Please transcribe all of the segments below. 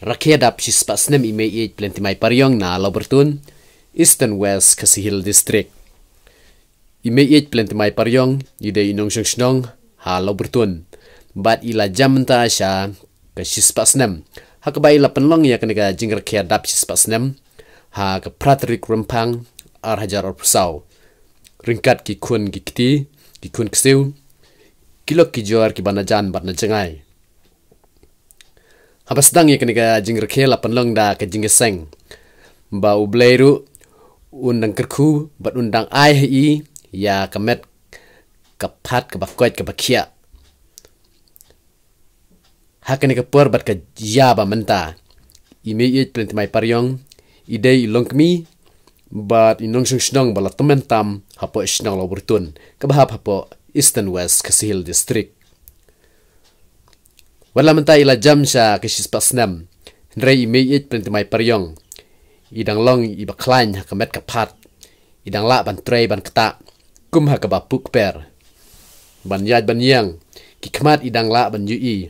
rakiadap sispasnem ime plentimai paryong na Laubertun, Eastern West Kasihil District. Ime plentimai paryong ide inong shnong ha Laubertun, bat ila jamta sya ke sispasnem. Hakabai ila penlong ya kenega jing rakiadap sispasnem ha ke pratrik rempang ar hajar ar pusau. Ringkat ki kun gikti, ki kun kesiu, kilok ki jor ki banajan bat na jengai. Apa sedang ya kena jing rekhela penlong da ke jing seng. Ba ubleiru undang kerku bat undang ai hi ya kemet kapat ke bakoit ke bakia. Hakene ke por bat ke ya ba menta. Ime plentimai paryong idei longkmi bat inong shnong bala tementam hapo shnong Laubertun ke bahap hapo Eastern West Kasihil District. Wala menta ila jam sya ke sispasnem. Ndrei ime plentimai paryong. Idang long iba klain ha kemet kapat. Idang la ban trei ban keta. Kum ha ke bapuk per. Ban yad ban yang. Ki kemat idang la ban yui.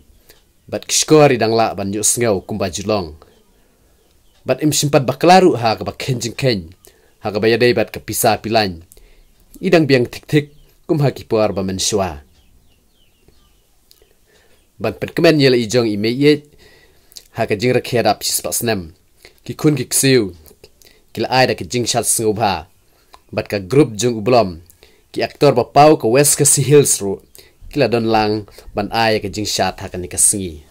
Bat kishkor idang la ban yu sngau kum bajulong. Bat im simpat baklaru ha ke bakenjing ken. Ha ke bayadei bat ke pisah pilan. Idang biang tik-tik kum ha ki puar ba mensyua. Ban penkemen yela ijong ime ha ke jing rakiadap sispasnem. Ki kun ki ksiu. Kila ai da ke jing shat sngubha. Bat ka grup jong ublom. Ki aktor ba pau ke West Kasihil ru. Kila don lang ban ai ke jing shat ha ke ni kasingi.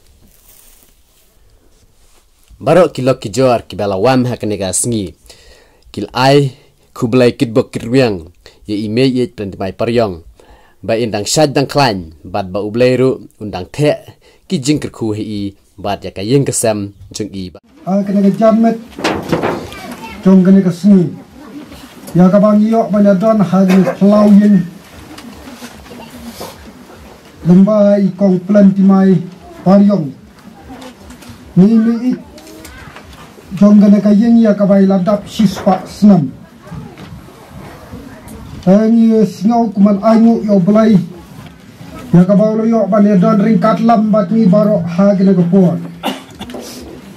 Barok kilok ki jor ki bala wam ha ke ni kasingi. Kila ai kublai kitbok kirwiang. Ye ime plentimai paryong. Ba indang shad dang klan bat ba ubleiru undang the ki jing kerku hi bat ya ka yeng kesem jung i ba kena ke jamet jong kena ke sini ya ka bang yo banya don ha ni plau yin lembai kong plentimai paryong ni jong kena ke yeng ya ka bai ladap sispa senam. Ini singau kuman aingu yo belai ya kabau yo bane don ringkat lambat ni baro ha kena kepor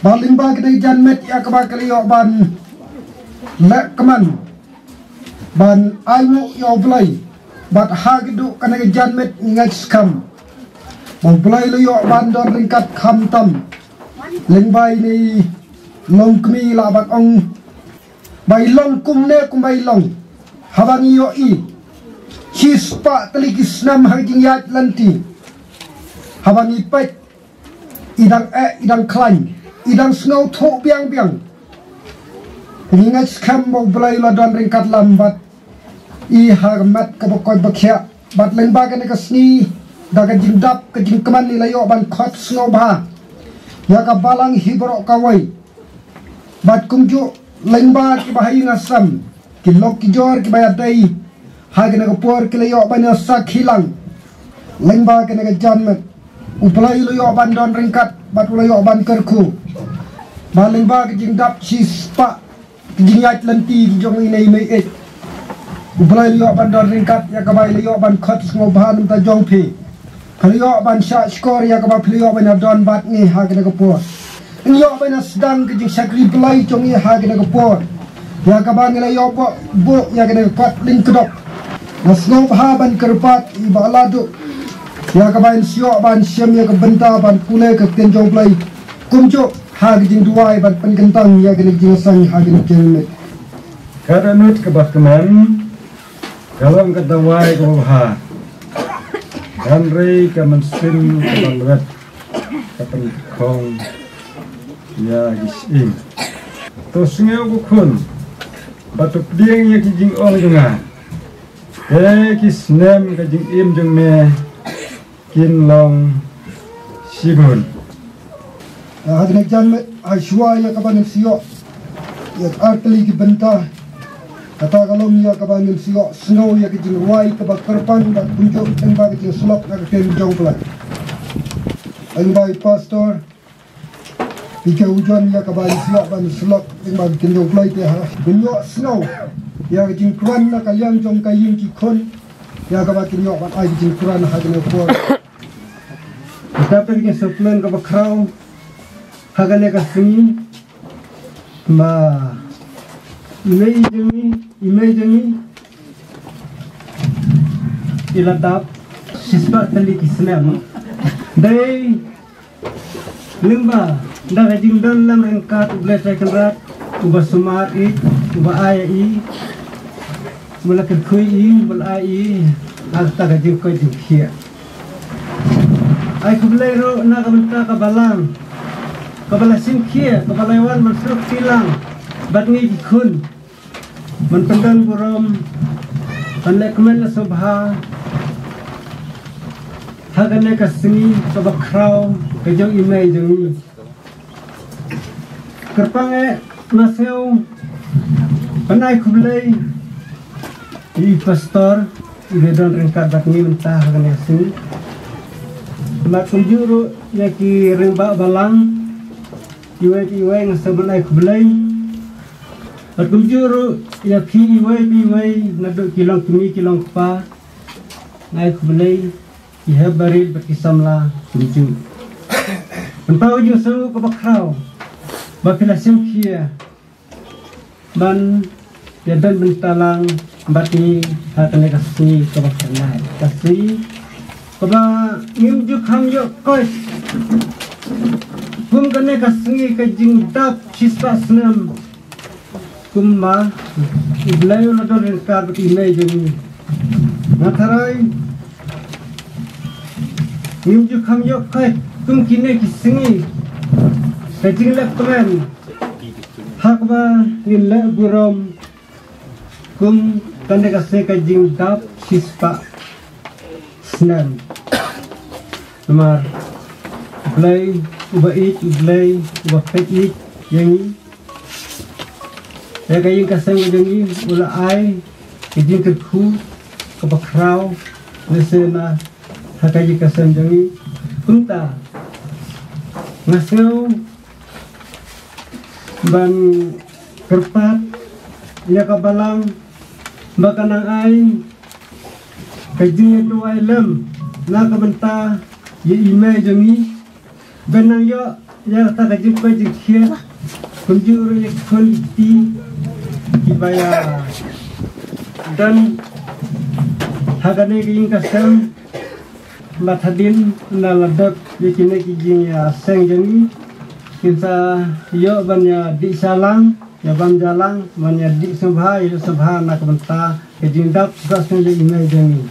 baling ba kena janmet ya kabau kali yo ban lek keman ban aingu yo belai bat ha geduk kena janmet ngat skam mau belai yo ban don ringkat khamtam lengbai ni longkmi la bat ong bai long kum ne kum bai long habang iyo hispa teligis nam hajing yat lanti habang ipet idang klan idang sngau thok biang biang ingat skam mau belai ladon ringkat lambat i harmat ke bokoi bakhya bat lengba ke kasni daga jingdap ke jingkeman ni layo ban khot sngau ba ya ka balang hibrok kawai bat kumju lengba ki bahai ngasam kilok ki jor ki bayat dai ha kena ke por ki layo ban sak hilang lengba kena ke janmet uplai layo ban don ringkat bat layo ban kerku ba lengba ke jingdap sispa ki jingyat lanti jong inai mai uplai layo ban don ringkat ya ka bai layo ban khot ngo ban ta jong phi layo ban sha skor ya ka ba layo ban don bat ni ha kena ke por layo ban sedang ke jing sakri belai jong i ha kena ke por ya kabang ila yo bo ya kena kat link kedok nasno ban kerpat ibaladu ya kabain sio ban siam ya ke benta ban pule ke tenjong play kumjo ha gijing duai ban penkentang ya kena jing sang ha kena jelmet karanut ke bahkeman dalam kedawai ke ha dan rei ke mensin ke balwet ke penkong ya gisim tosnya ukun batuk dieng ya kijing ong junga kisnem kijing im jung me kin long sigun hadne janmet ashwa ya kaban sio ya artli ki benta kata kalong ya kaban sio snow ya kijing wai ke bakarpan bat punjuk engba kijing slop ka ken jong pla engba pastor Ika hujan ya kabali siap ban slot engba ken jong pla te ha binyo snow ya kijing kran na kalyang jong kayin ki kon ya kabali kinyo ban ai kijing kran ha kene por Dapat ke supplement ke bakrau hagane kasini ba imei jemi iladap sisba tali kisnam dai limba dah jing dan lam rengkat uble sekendrat uba sumar I uba aya I mula kerkui I mula ai alta gajing koi jingkia ai kublai ro na kabenta kabalang kabala simkia kabalaiwan masuk tilang batngi dikun menpendan burom ane kemen sobha hagane kasini kabakrau kejong imei jengi kerpange naseu panai kublai I pastor Ibedon rengkat batni mentah hagane kasini mak kunjuru yaki rimba balang iwe ngasabanai kublai at kunjuru yaki iwe naduk kilong kumi kilong pa ngai kublai iha baril berkisamla kunju pentau jusu kebakrau bakila simkia ban yadan bentalang batni hatane kasih kebakrau kasih kaba ngimjuk hamjuk koi kum kane kasengi kajing dap chispa senam kumma iblayo ladon rengkar beti imei jengi natharai ngimjuk hamjuk koi kum kine kisengi kajing lep kemen hakba nile burom kum kane kasengi kajing dap chispa senam nomor play uba pet yangi ya kaying kasang yangi ula ai kajing kerku kebakrau lesena hakaji kasang yangi kunta ngasau ban kerpat ya kabalang bakanang ai kajing itu ai lem na kabenta ye imei jangi benang yo ya ta kajing ko jikhe kunjuru ye khonti kibaya dan hagane ging kasam mathadin na ladak ye kine kijing ya seng jangi kinsa yo banya di salang ya ban jalang banya di subha ye subha na kabenta kajing dap kasung ye imei jangi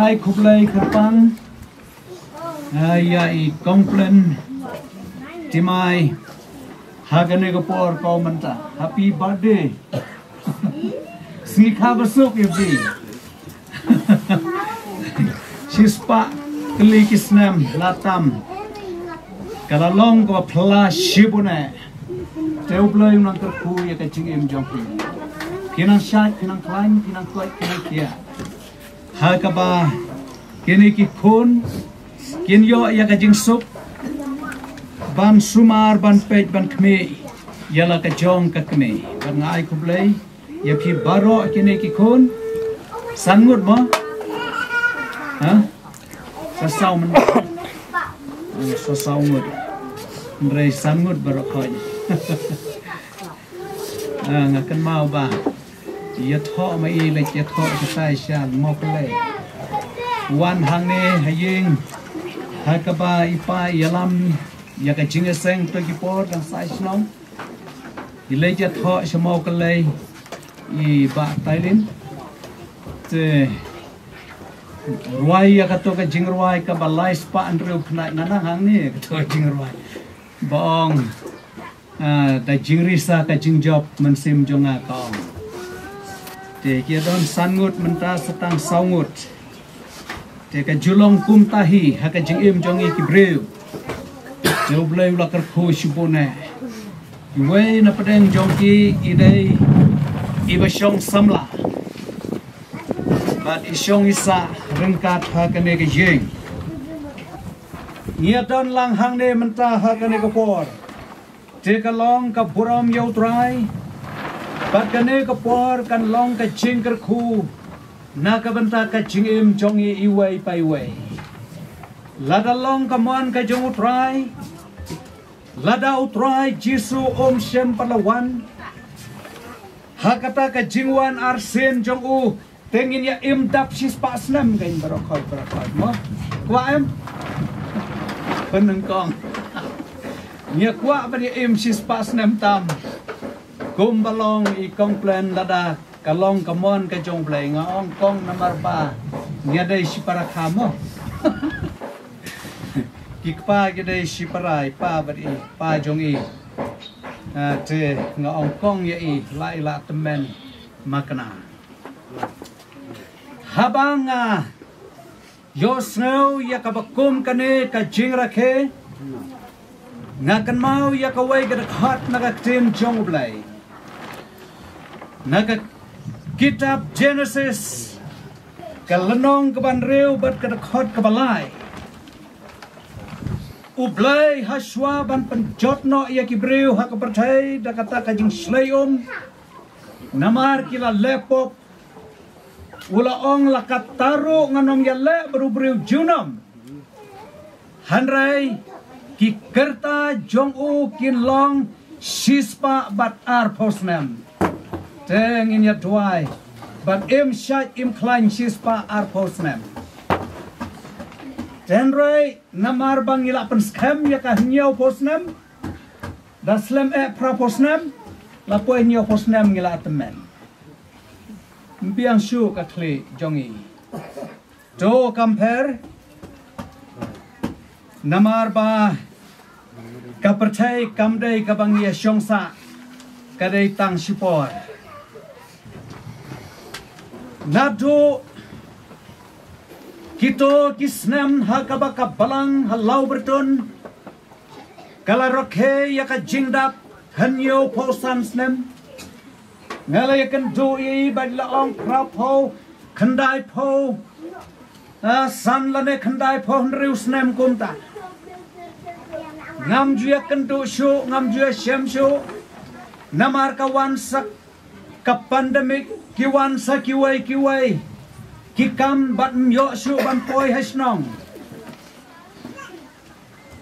ai kublai kerpang ya I komplain timai hagane kapor kau menta happy birthday singkha besok ibdi sispa keli kisnam latam kalalong ko phla shibune teublai nang kerku ya kacing em jongpi kinang shat kinang klain kinang klai kinang kia hakaba kini ki khon kin yo ya kajing sup ban sumar ban pej ban khme yala ka jong ka khme ban ngai kublai ya phi baro kini ki khon sangut mo ha sasau man sasau ngut rei sangut baro khoi ngakan mau ba ya tho ma I le ya tho ka sai sha mo kublai wan hang ne haying hakaba ipa yalam ya ka jingeseng to ki por dan sai snom ileja tho shmo kalai I ba tailin te ruai ya ka to ka jingruai ka balai spa andru khna ngana hang ne ka to jingruai bong da jingrisa ka jingjob mensim jonga kong te kia don sangut menta setang saungut te ka julong kum tahi ha ka jingim jongi kibreu jobleu la kerko shibone iwe na padeng jongki idei iba shong samla bat isyong isa rengkat ha ka ne ka jing Nia don lang hang ne menta ha ka ne ka por te ka long ka buram yau trai bat ka ne ka por kan long ka jing kerku na ka benta ka jingim jongi iwe pai we lada long ka mon ka jong utrai lada utrai jisu om shem palawan hakata ka jingwan arsen jong u tengin ya im dap sis pasnam kain barokoi mo kwa em peneng kong nya kwa ba im sis pasnam tam kum balong I kong plan lada kalong kamon ka jong play ngong kong nomor 3 nya dai si para khamo kikpa ke dai si parai pa ba I pa jong I te ngong kong ya I lai la temen makna habanga yo snow ya kabakum kane ka jingra khe ngakan mau ya ka wai ka khat na ka tim jong blai naga kitab Genesis kalanong kaban reu bat ka khat ka balai ublai haswa ban penjot no ya kibreu ha ka perthai da kata ka jing slayom namar kila lepop ula ong lakat taru nganom yale beru-beru junam hanrai ki kerta jong u kin long shispa bat ar posnam teng in ya tuai bat im shat im klein shispa ar posnam tenrai namar bang ila pen skam ya ka nyau posnam daslem pra posnam lapo nyau posnam ngila temen biang shu ka kli jongi do compare namar ba ka perthai kam dei ka bang ye shongsa ka dei tang sipor nado kito kisnem ha ka ba ka balang halau bertun kala rokhe ya ka jingdap hanyo posan snem ngalai kan do I bad la ong krap ho khandai pho san la ne khandai pho riu snem kumta ngam jua kan do shu ngam jua shem shu namar ka wan sak ka pandemic ki wan sa ki wai ki kam bat myo shu ban poi hasnong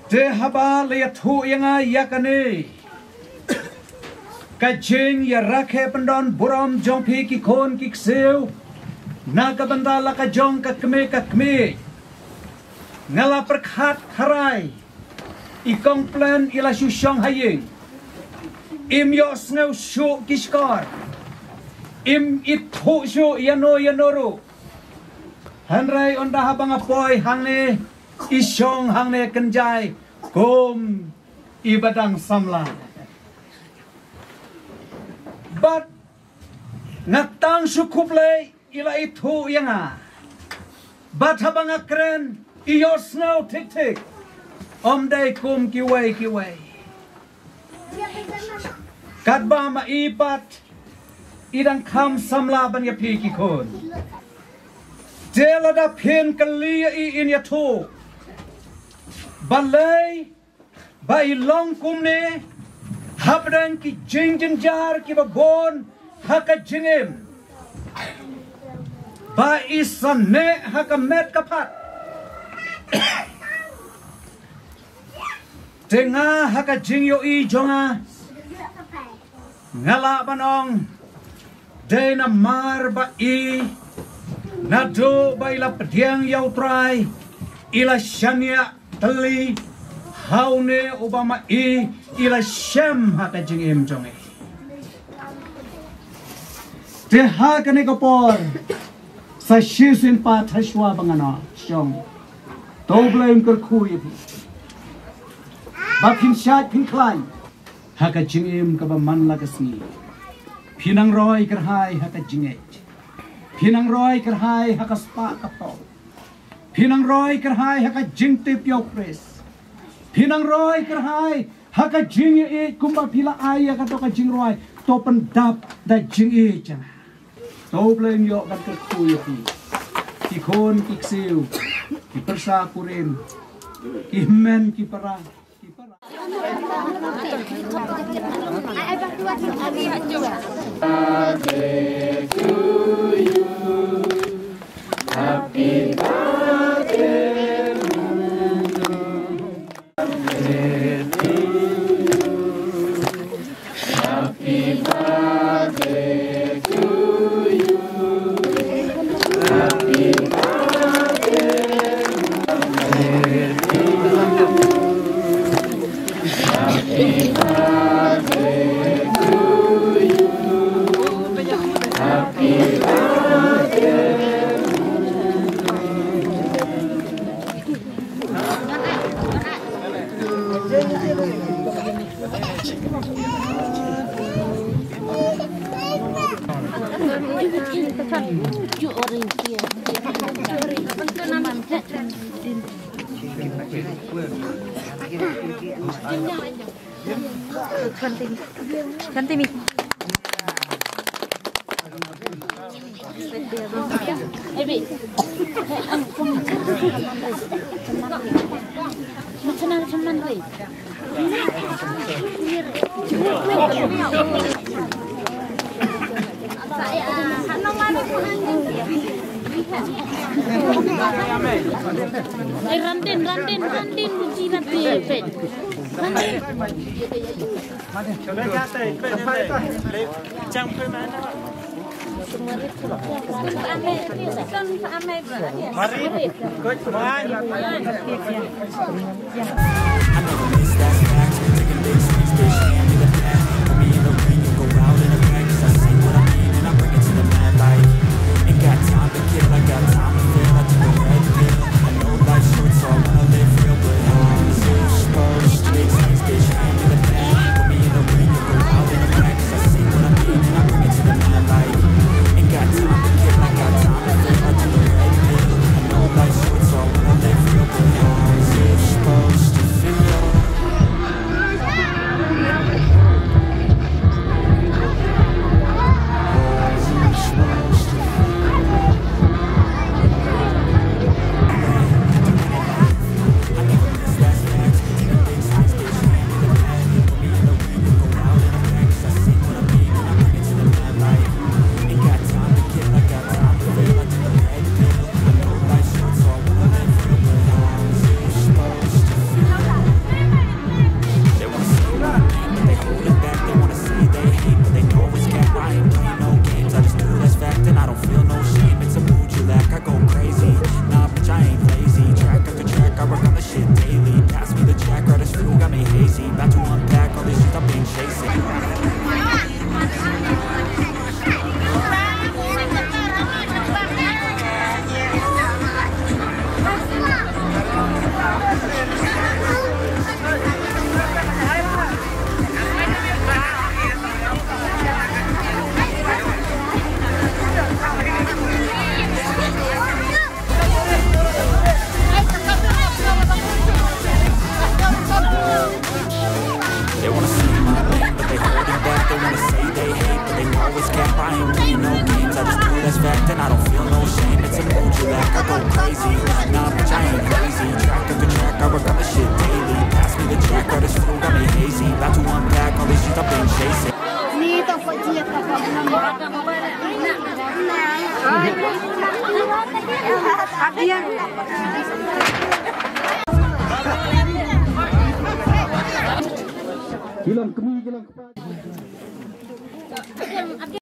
te haba le thu yanga yakane kajing ya rakhe pendon buram jong phi ki khon ki kseu na ka banda la ka jong ka kme ngala perkhat kharai I kong plan ila shu shong haying im yo snow shu kishkar im it thu shu yanoru hanrai onda habang apoy hangne I shong hangne kenjai kum ibadang samla but natang sukuplay ila itu yanga but habang akren iyo snow tik om day kum kiway kadba maipat idang kam samla ban ya pi ki kon delada pin kalia I in ya to balay bai long kumne habdan ki jing jar ki babon haka jingim ba isane haka met kapat tenga haka jing yo I jonga ngala banong dena mar ba I nado ba ila pediang yau trai ila shania tali haune obama I ila shem haka jingim jonge te haka ne kapor sa shisin pa thashwa bangana shong to blame kerkhu Bapin syat pin klai. Haka jingim kaba man lagasni. Pinang roy kerhai haka jinget. Pinang roy kerhai haka spa kato. Pinang roy kerhai haka jingtip yo pres. Pinang roy kerhai haka jing e kumba pila aya kato ka jing roy to pendap da jing e jang. To bleng yo kan kerkuy ti. Ki kon kiksiu. Ki persa kurin. Ki men ki para. Happy birthday to you. Happy birthday to you. Happy Ganti mi. Rantin kunci nanti pen. Hilang kemi, hilang kepas.